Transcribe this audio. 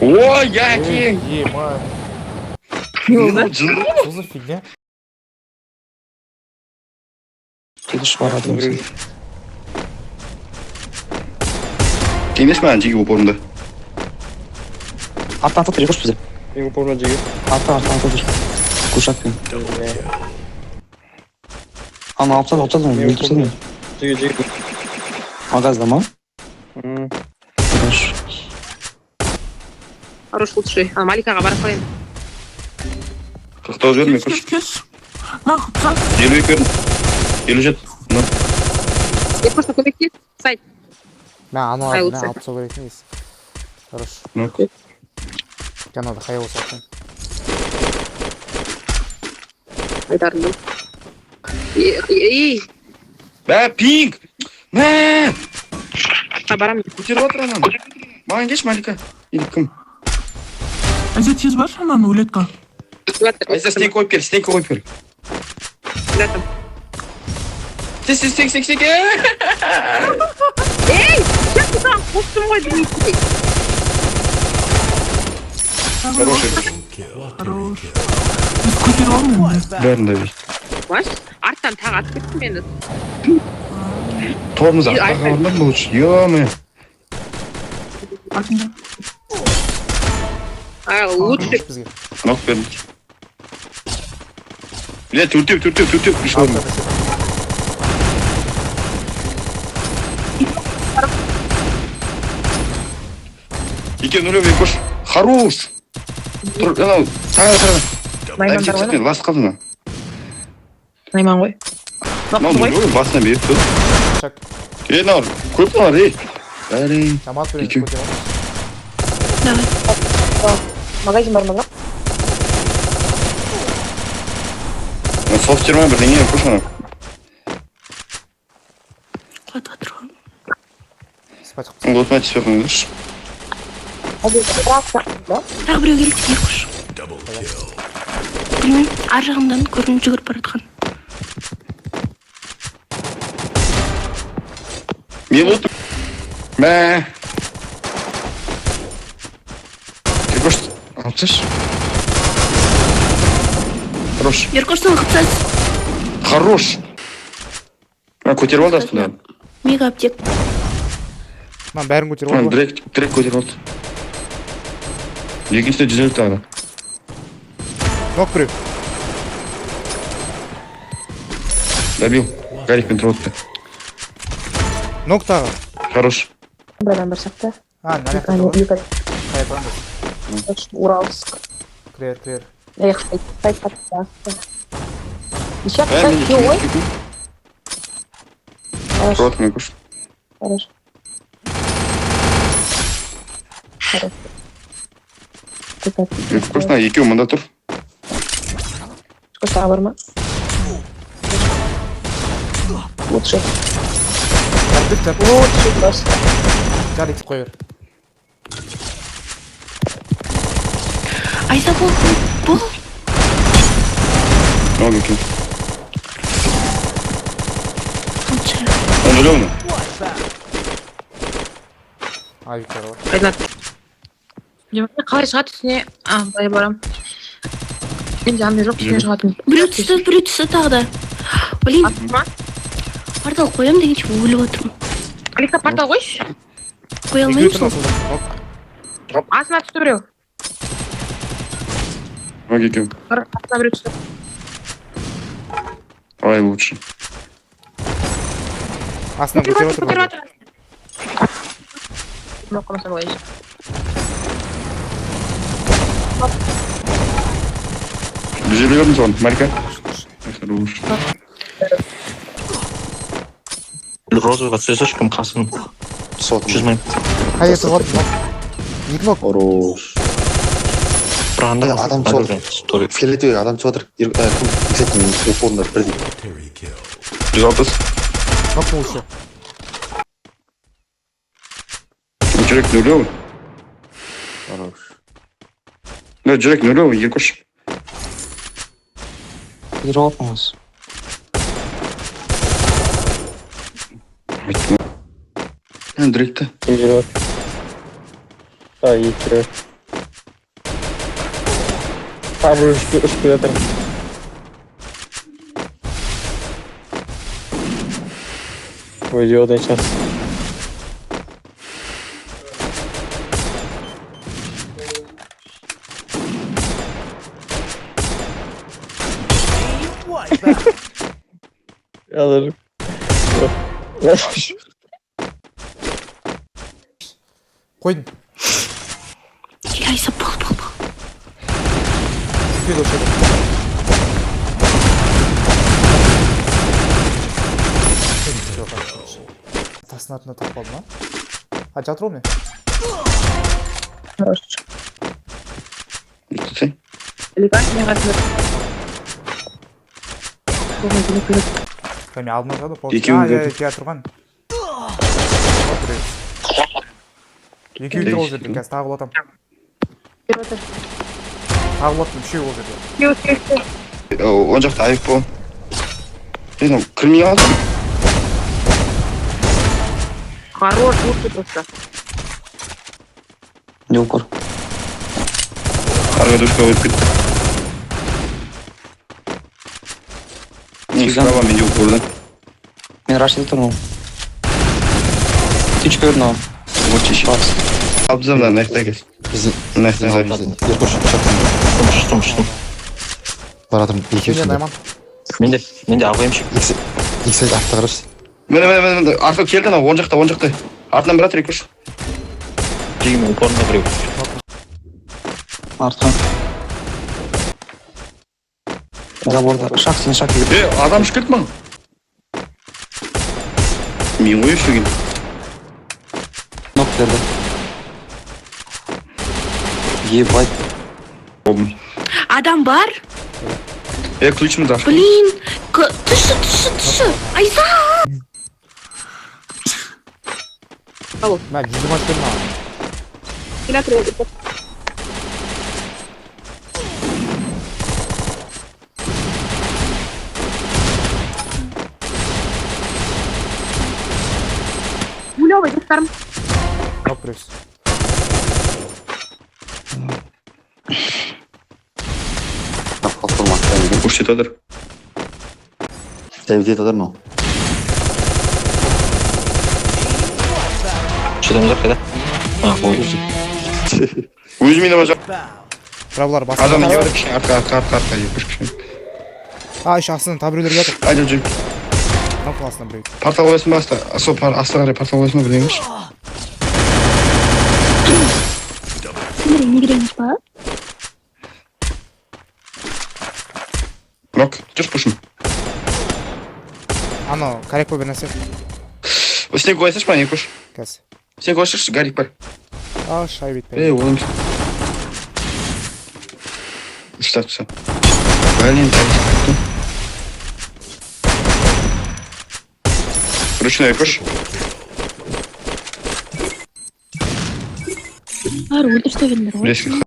О, яки! Ема. Жылы. Что за фигня? Кидиш бар адам. Кеңес маған жеге упорында. Артан тұр, қош бізде. Мен упорно жеге. Артан тұр. Кушатпен. Аны алып тастады, өлтірсең. Жеге. Магазда ма? Хорошо. Хорош лучший. А Маликаға барып қояйын. Қақтау жібермей көш. Кеш. Нахуй. 52 бердім. 57. Просто көмекте. Сай. Мен аны Хай алып лучше. тастау керек емес. Хорошо. Ну. Канада хай болса екен. Айтарым. Ей. Бә, пинг! Мә! Барам. Көтеріп отыр ананы. Маған кеш, Малика. Енді кім? Айза тез бар ананы өлетқа. Айза, стейк қойып кел, стейк қойып кел. Стейк. Ей! Сейчас ты сам қостым ғой білмейсің. Хороший. Хорош. Біз көтеріп алмаймын. Бәрін да бей. Баш, арттан тағы атып кеттім мені. Тормоз артқа қалмады ма лучше? Ё-мо. Артында. Лучше. Бізге. Нок бердім. Бля, төртеу. Үш орын. Екен нулевый көш. Хорош. Тұр, анау, тағы. Наймандар ғой. Лас қалды ма? Найман ғой. Мынау нулевый басына беріп тұр. Шак. Нау, көп қалар, ей. Бәрін. Жамат береді Екеу. көтеріп. Магазин бар ма? Софтер ма бірдеңе көш ана. Қуат отырған. Спать қып. Лотма түспек қыңдырш. Тағы біреу келді сізге қош. Білмеймін, ар жағымдан көрініп жүгіріп бара жатқан. Мен отыр. Мә. Көш, алып Хорош. Еркоштың қыпсыз. Хорош. Көтеріп алды астына. Мега аптек. Мен бәрін көтеріп алды. Direkt көтеріп алды. Екіншісіне 150 тағы. Нок біреу. Добил. Гарикпен тұрып отты. Нок тағы. Хорош. Бір сақты. Нәлек қой. Қай барамыз. Уралск. Кірер. Эх, сайт қатты. Еще Мен сайт ой. тұрып мен көш. Хорошо. Көшна, екеу мұнда тұр. Көші бар ма? Лучше. Лучше бас. Жар етіп қой бер. Айза бұл. Много екен. Лучше. Он өлеуні. Виктор бар. Қайдан? Қалай шығады үстіне? Былай барам. Мен жанымда жоқ, үстіне шығатын. Біреу түсті тағы да. Блин, портал қоям дегенше өліп отырмын. Алиса, портал қойшы. Қоя алмаймын сол. Астына түсті біреу. Много екен. Астына біреу түсті. Ай, лучше. Астынан көтеріп отыр. Қонаса қойшы. Жүзелі көрдім соған, Марика. Хорош. Розовыйға түсесіш, кім қасын. Жүзмейм. Қай есі қорып. Екі нок. Хорош. Бұрағанда Адам сол. Фиолетовый адам түсіп отыр. Кім упорында бірдей. 160. Нок болшы. Жүрек нулевый. Хорош. Да, жүрек нулевый, екіш. Көтеріп алпыңыз. Директі. Екі Табыр ұшып жатыр. Ой, жоғдай шас. Alır. Қойдың. Айса, бол. Үстел өшеді. Тасының артына тап қалды ма? А, жатыр ол мен. Хорош. Ты? Элегантный размер. Кәме алдына жады. Екеуін Жа, көрді. жа тұрған. Екеуін де ол жерде, қазір тағы болатам. Тағы болатым, үшеу ол жерде. Он жақта айып бол. Мен кірмей қалдым. Хорош, лучше просто. Не укор. Арғы дұрысқа өтіп кетті. Справа мен жоқ көрді. Мен рашид тұрмын. Тичка көрдің ау. Вот чеші. Абзамда наяқта кел. біздің Наяқта кел. еркош шаттым Ұштым. баратырмын Сенде екеусінде Найман. Менде АВМшік. екі сайт артта қарашы Міне, арқа келді анау, он жақта. Артынан бір атыр екеш. Жегіме упорында біреу. Артқан. Заборда. Шақ сен шақ егіп. Адам ішіп кетті ма? Мен ғой үшіген. Нок берді. Ебать. Адам бар? Ключімді ашты. Блин, түші. Айса! Мә, 100 мач берді маған. Гулёвый, достарым. Жоқ біреусі. Көшет адыр. дәвдет адар мынау Шедем зақ еді. Ой. Өзімен ама жақ. Правылар басқа. Адам не бар кішкене артқа екеш кішкене. А, еще астынан та біреулер жатыр. Айда жүр. Мынау классынан біреу. Портал ойсын ба аста? Сол астына қарай портал ойсын ба бірдеңеш? Не грениш па? Рок, жүрс пұшым. Анау, коррект бой бір нәрсе. Снег ойсыш па, не көш? Қазір. Снег ойсыш, гарик бар. А, шай бетпей. Оğlum. Üstadsa. Блин, ручной көш. Рульді что вендер ғой? Блеск.